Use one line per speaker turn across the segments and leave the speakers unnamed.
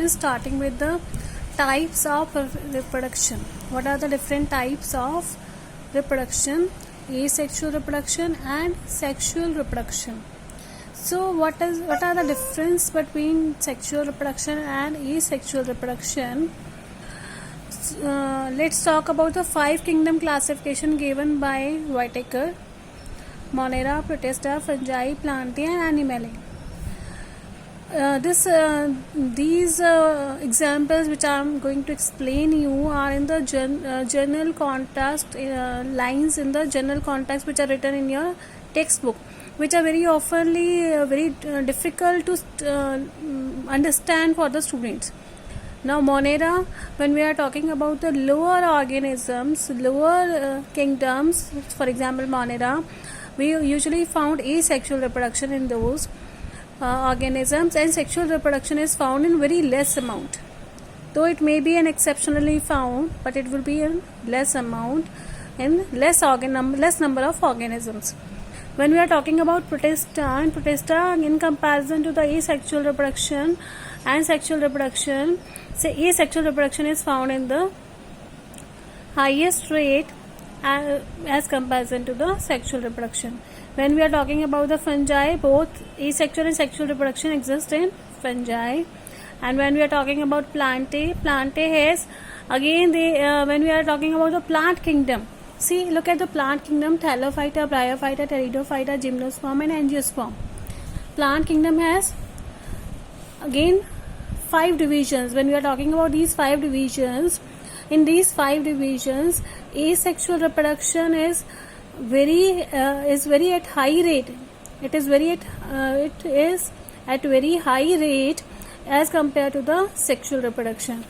begin starting with the types of reproduction. What are the different types of reproduction? Asexual reproduction and sexual reproduction. So what are the difference between sexual reproduction and asexual reproduction? Let's talk about the 5 kingdom classification given by Whitaker: Monera, Protista, Fungi, Plantae and Animae. These examples which I am going to explain you are in the general context, lines in the general context which are written in your textbook, which are very oftenly very difficult to understand for the students. Now Monera, when we are talking about the lower organisms, lower kingdoms, for example Monera, we usually found asexual reproduction in those organisms, and sexual reproduction is found in very less amount. Though it may be an exceptionally found, but it will be in less amount in less number of organisms. When we are talking about Protista, in comparison to the asexual reproduction and sexual reproduction, say asexual reproduction is found in the highest rate as comparison to the sexual reproduction. When we are talking about the fungi, both asexual and sexual reproduction exist in fungi. And when we are talking about Plantae has again when we are talking about the plant kingdom, see, look at the plant kingdom: Thallophyta, Bryophyta, Pteridophyta, Gymnosperm and Angiosperm. Plant kingdom has again 5 divisions. When we are talking about these 5 divisions, in these 5 divisions, asexual reproduction is very at high rate. It is at very high rate as compared to the sexual reproduction.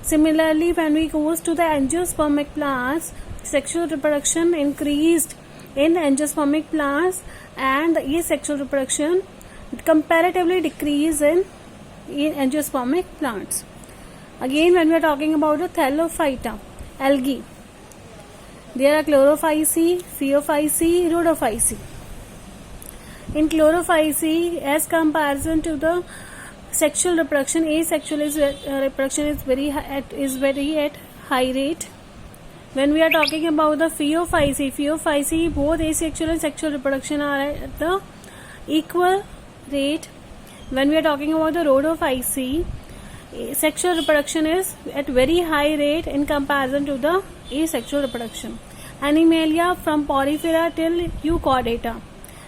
Similarly, when we goes to the angiospermic plants, sexual reproduction increased in angiospermic plants, and the asexual reproduction comparatively decreased in angiospermic plants. Again, when we are talking about the Thallophyta, algae, there are Chlorophyceae, Phaeophyceae, Rhodophyceae. In Chlorophyceae, as comparison to the sexual reproduction, asexual reproduction is very at high rate. When we are talking about the Phaeophyceae, both asexual and sexual reproduction are at the equal rate. When we are talking about the Rhodophyceae, sexual reproduction is at very high rate in comparison to the asexual reproduction. Animalia, from Porifera till Euchordata.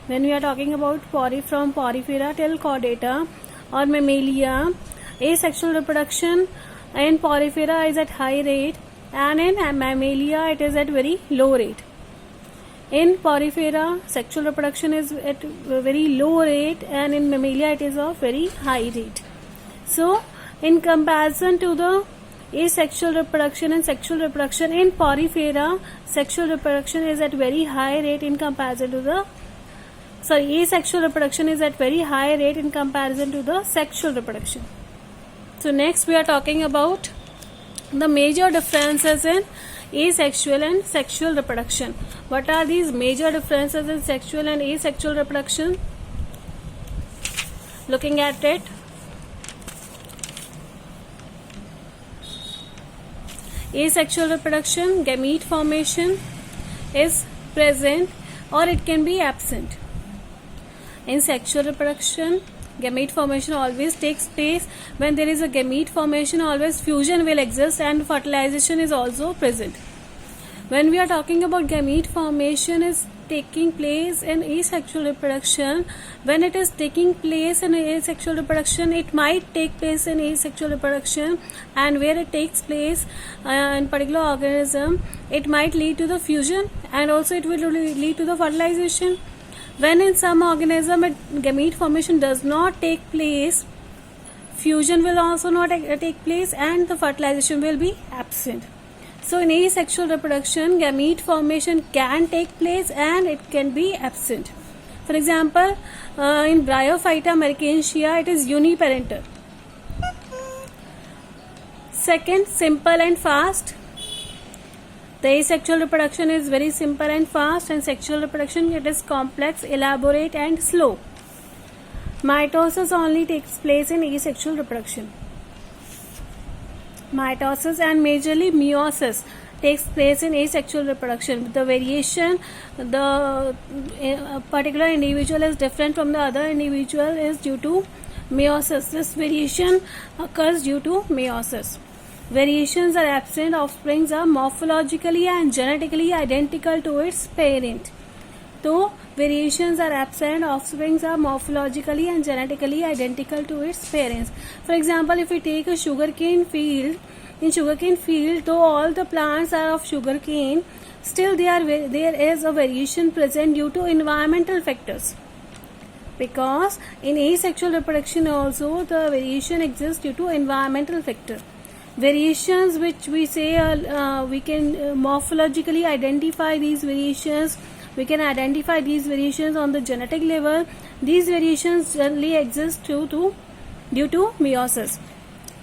When we are talking about from Porifera till Chordata or Mammalia, asexual reproduction in Porifera is at high rate, and in Mammalia it is at very low rate. In Porifera, sexual reproduction is at very low rate, and in Mammalia it is of very high rate. So, in comparison to the asexual reproduction and sexual reproduction, in Porifera, sexual reproduction is at very high rate in comparison to the asexual reproduction is at very high rate in comparison to the sexual reproduction. So next we are talking about the major differences in asexual and sexual reproduction. What are these major differences in sexual and asexual reproduction? Looking at it, asexual reproduction, gamete formation is present or it can be absent. In sexual reproduction, gamete formation always takes place. When there is a gamete formation, always fusion will exist and fertilization is also present. When we are talking about gamete formation is taking place in asexual reproduction, when it is taking place in asexual reproduction, it might take place in asexual reproduction, and where it takes place in particular organism, it might lead to the fusion and also it will lead to the fertilization. When in some organism gamete formation does not take place, fusion will also not take place and the fertilization will be absent. So in asexual reproduction, gamete formation can take place and it can be absent. For example, in Bryophyta mercantia, it is uniparental. Second, simple and fast. The asexual reproduction is very simple and fast, and sexual reproduction, it is complex, elaborate and slow. Mitosis only takes place in asexual reproduction. mitosis and majorly meiosis takes place in asexual reproduction. The variation, the particular individual is different from the other individual is due to meiosis. This variation occurs due to meiosis. Variations are absent. Offsprings are morphologically and genetically identical to its parent. So variations are absent. Offsprings are morphologically and genetically identical to its parents. For example, if we take a sugarcane field, in sugarcane field, though all the plants are of sugarcane, still there is a variation present due to environmental factors. Because in asexual reproduction also the variation exists due to environmental factor. Variations which we say we can morphologically identify these variations. We can identify these variations on the genetic level. These variations generally exist due to meiosis.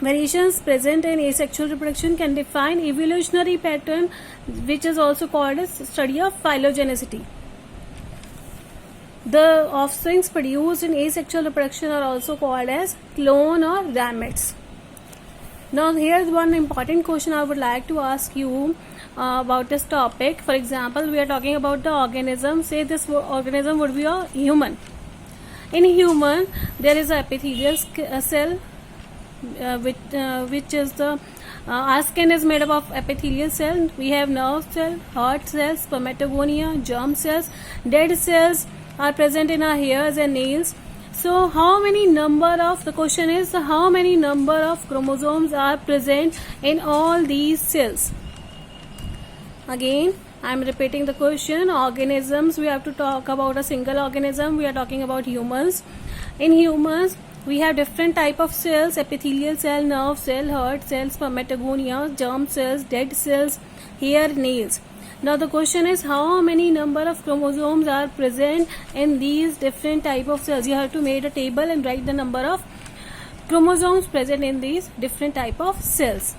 Variations present in asexual reproduction can define evolutionary pattern, which is also called as study of phylogeneity. The offsprings produced in asexual reproduction are also called as clone or gametes. Now here's one important question I would like to ask you about this topic. For example, we are talking about the organism. Say this organism would be a human. In human, there is an epithelial cell, which is the our skin is made up of epithelial cell. We have nerve cell, heart cells, spermatogonia, germ cells, dead cells are present in our hairs and nails. So the question is how many number of chromosomes are present in all these cells? Again, I am repeating the question. Organisms, we have to talk about a single organism. We are talking about humans. In humans, we have different type of cells: epithelial cell, nerve cell, heart cells, spermatogonia, germ cells, dead cells, hair, nails. Now the question is how many number of chromosomes are present in these different type of cells. You have to make a table and write the number of chromosomes present in these different type of cells.